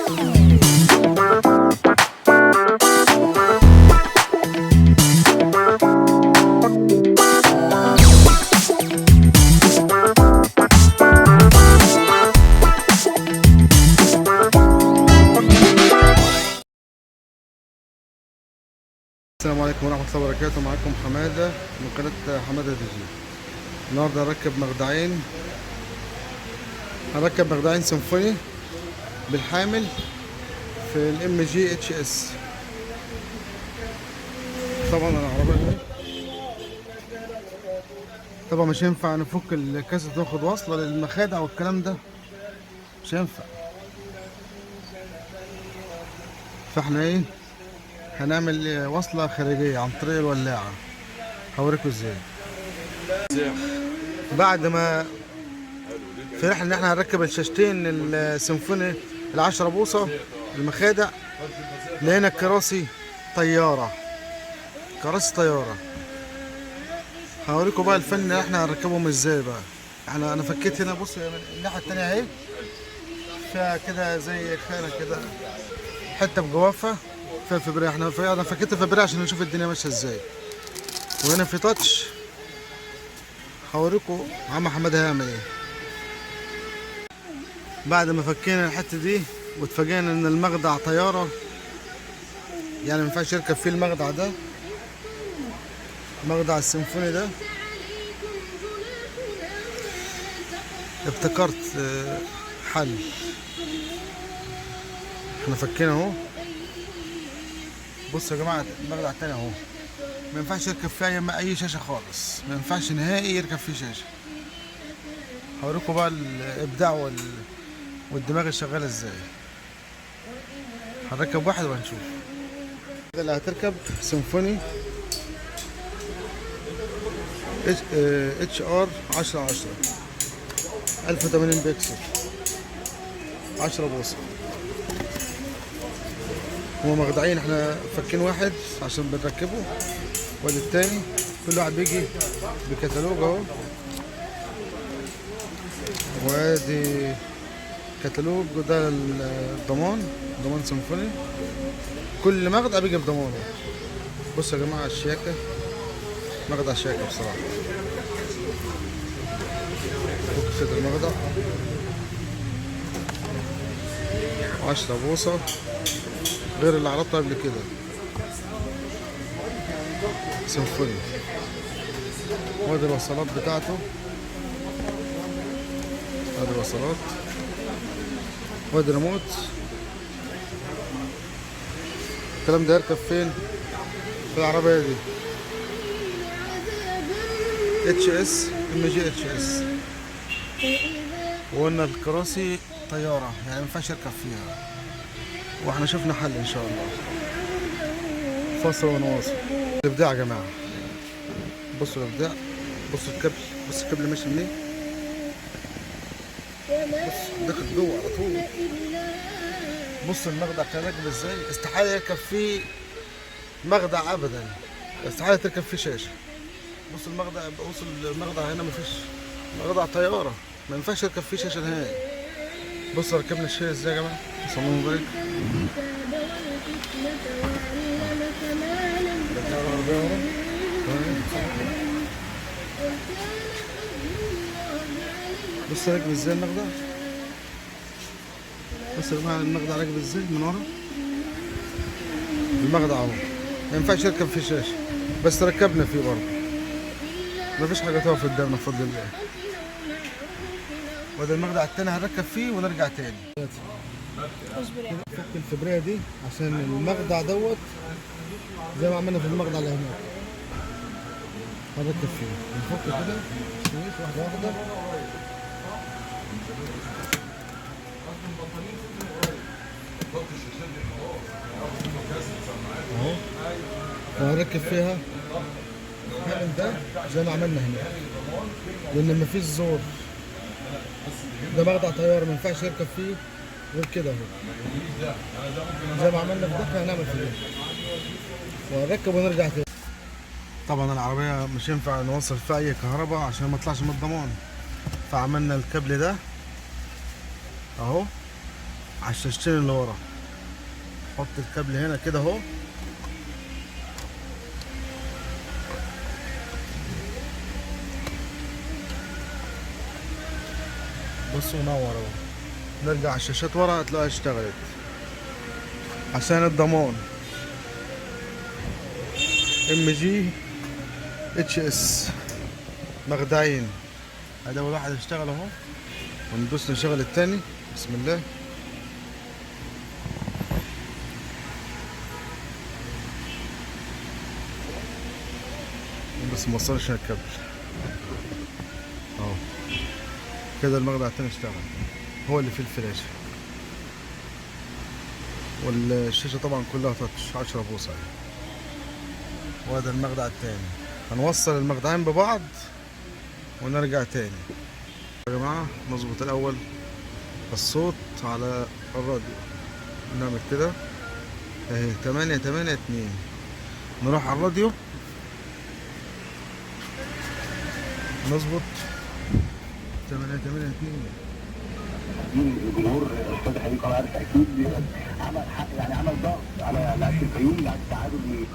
السلام عليكم ورحمة الله وبركاته. معكم حمادة من قناة حمادة دي جي. النهاردة هركب مخدعين سيمفوني بالحامل في الام جي اتش اس. طبعا العربية طبعا مش هينفع نفك الكاسة تاخد وصلة للمخادع والكلام ده، مش هينفع. فاحنا هنعمل وصلة خارجية عن طريق الولاعة. هوريكم ازاي. بعد ما فرحنا ان احنا هنركب الشاشتين السيمفوني ال10 بوصة المخادع، لقينا كراسي طيارة. هوريكم بقى الفن اللي احنا هنركبهم ازاي بقى. انا فكيت هنا، بص الناحية التانية اهي فيها كده زي خانة كده، حتة بجوافة فيها فبراير. انا فكيت الفبراير عشان نشوف الدنيا ماشية ازاي. وهنا في تاتش. هوريكم عم حماد هيعمل ايه. بعد ما فكينا الحتة دي واتفاجئنا ان المخدع طيارة، يعني ما ينفعش يركب فيه المخدع ده، المخدع السيمفوني ده. ابتكرت حل. احنا فكينا اهو. بصوا يا جماعة المخدع التاني اهو، ما ينفعش يركب فيها اي شاشة خالص، ما ينفعش نهائي يركب فيه شاشة. هوريكم بقى الابداع والدماغ الشغالة ازاي. هنركب واحد وهنشوف. اللي هتركب سيمفوني اتش ار 10/10 1080 بكسل 10 بوصة. هما مخدعين، احنا فكين واحد عشان بنركبه وادي التاني. كل واحد بيجي بكتالوج اهو، وادي كتالوج. ده الضمان سيمفوني، كل مخدع بيجي بضمانه. بصوا يا جماعة الشياكة، مخدع شياكة بصراحة. فك صدر المخدع 10 بوصة غير اللي عرضته قبل كده سيمفوني. وادي الوصلات بتاعته، ادي الوصلات، وادي ريموت. الكلام ده يركب فين؟ في العربية دي اتش اس ام جي اتش اس. وقلنا الكراسي طيارة، يعني مينفعش يركب فيها، واحنا شفنا حل ان شاء الله. فاصل ونواصل. الابداع يا جماعة، بصوا الابداع. بصوا الكابل، بصوا الكابل ماشي منين. بص داخل جوه على طول. بص المخدع كان راكب ازاي. استحالة يركب فيه مخدع ابدا، استحالة تركب فيه شاشة. بص المخدع هنا مفيش مخدع طيارة، ما ينفعش يركب فيه شاشة نهائي. بصوا ركبنا الشاشة ازاي يا جماعة. بصوا الله يبارك. بص راكب ازاي المخدع. بص يا جماعة المخدع راكب ازاي من ورا. المخدع اهو، ما ينفعش يركب فيه شاشة، بس ركبنا فيه برضه. مفيش حاجة تقف قدامنا بفضل الله. وده المخدع التاني هنركب فيه ونرجع تاني. فك الفبرية دي عشان المخدع دوت زي ما عملنا في المخدع اللي هناك. هنركب فيه نفك كده واحدة. اهو. وهنركب فيها الحامل ده زي ما عملنا هناك، لان مفيش زور. ده مخدع طيارة، مينفعش يركب فيه غير كده اهو، زي ما عملنا في ده هنعمل في ده. وهنركب ونرجع تاني. طبعا العربية مش ينفع نوصل فيها اي كهرباء عشان ما يطلعش من الضمان، فعملنا الكابل ده اهو على الشاشتين اللي ورا. حط الكابل هنا كده اهو. بصوا منور اهو. نرجع على الشاشات ورا هتلاقيها اشتغلت عشان الضمان. MG HS مخدعين. ادي اول واحد اشتغل اهو، وندوس نشغل التاني. بسم الله. بس موصلش الكابل اهو كده. المخدع التاني اشتغل، هو اللي فيه الفلاشه، والشاشه طبعا كلها تاتش 10 بوصه. وهذا المخدع التاني. هنوصل المخدعين ببعض ونرجع تاني يا جماعه. نظبط الاول الصوت على الراديو. نعمل كده اهي 882. نروح على الراديو نظبط 882. الجمهور الاستاذ حبيب عارف اكيد عمل يعني عمل ضغط على لعيبه الفيوم بعد التعادل.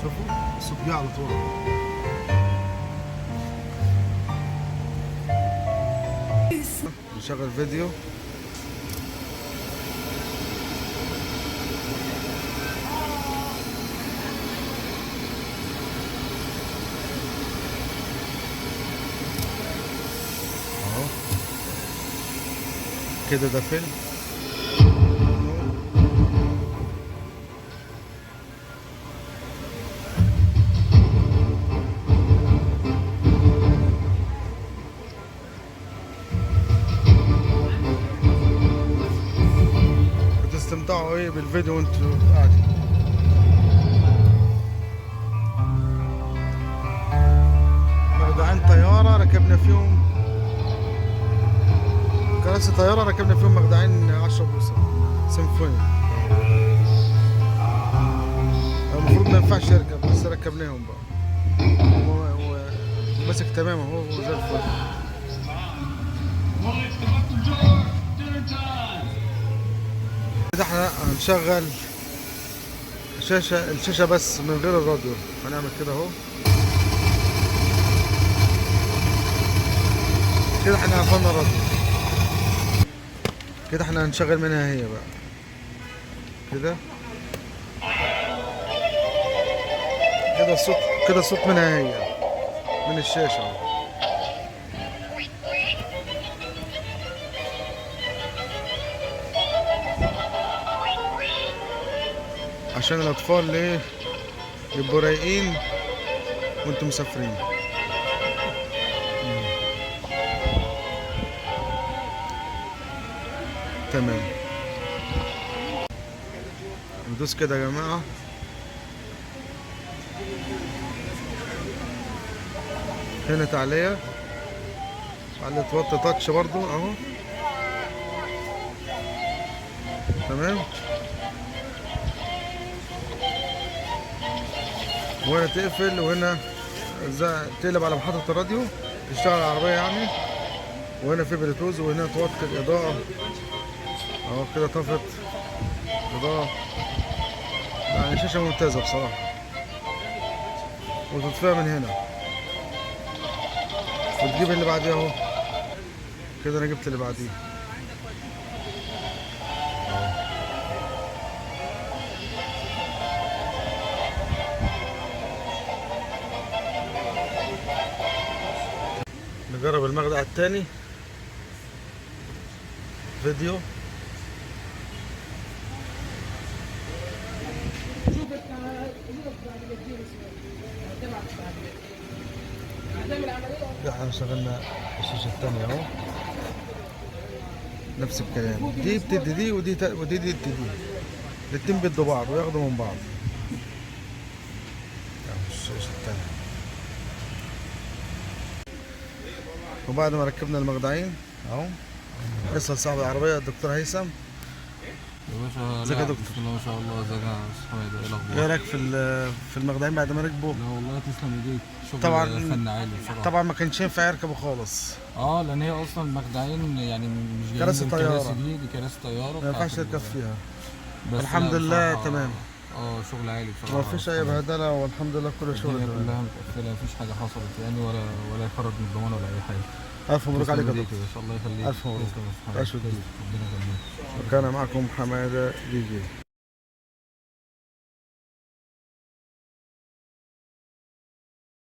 شوفوا الصوت جه على طول. نشغل فيديو. اهو كده ده فيلم. بتستمتعوا ايه بالفيديو وانتوا قاعدين. مخدعين طيارة ركبنا فيهم، كراسي طيارة ركبنا فيهم مخدعين 10 بوصة سيمفوني. المفروض ما ينفعش يركب بس ركبناهم بقى. وماسك تمام اهو زي الفل. كده احنا هنشغل الشاشة بس من غير الراديو. هنعمل كده اهو. كده احنا قفلنا الراديو. كده احنا هنشغل منها هي بقى كده. كده الصوت منها هي من الشاشة اهو. عشان الاطفال ليه يبقوا رايقين وانتم مسافرين. تمام. ندوس كده يا جماعة. هنا تعلية توطي تاتش برضو اهو. تمام. وهنا تقفل، وهنا تقلب على محطة الراديو تشتغل العربية يعني. وهنا في بلوتوز، وهنا توطي الإضاءة اهو كده. طفت الإضاءة. يعني شاشة ممتازة بصراحة. وتطفيها من هنا وتجيب اللي بعديه اهو كده. انا جبت اللي بعديه. نجرب المخدع التاني. فيديو. احنا شغلنا الشاشة التانية اهو. نفس الكلام. دي بتدي دي ودي بتدي دي. الاتنين بيدوا بعض وياخدوا من بعض. الشاشة التانية. وبعد ما ركبنا المخدعين اهو، يصل صاحب العربية الدكتور هيثم يا باشا ازيك يا لا، دكتور؟ بسم الله ما شاء الله. ازيك يا استاذ حماده؟ ايه ايه الاخبار؟ رايك في المخدعين بعد ما ركبوا؟ لا والله تسلم ايديك، شغل طبعا فن عالي بصراحه. طبعا ما كانش ينفع يركبوا خالص. لان هي اصلا المخدعين يعني مش جايين كراسي طيارة. بالكراسي دي كراسي طياره ما ينفعش بتاعت يركب فيها. بس الحمد لا لله بصراحة، تمام. شغل عالي بصراحه. ما فيش اي بهدله والحمد لله كل شغل الدنيا تمام. كلها متقفله، مفيش حاجه حصلت يعني، ولا يخرج من الضمان ولا اي حاجه. الف مبروك عليك يا تسلم دكتور. ايديك يا باشا، الله يخليك. ألف مبروك. تسلم يا أستاذ حماده. أشهد. ربنا يخليك. كان معكم حماده دي جي.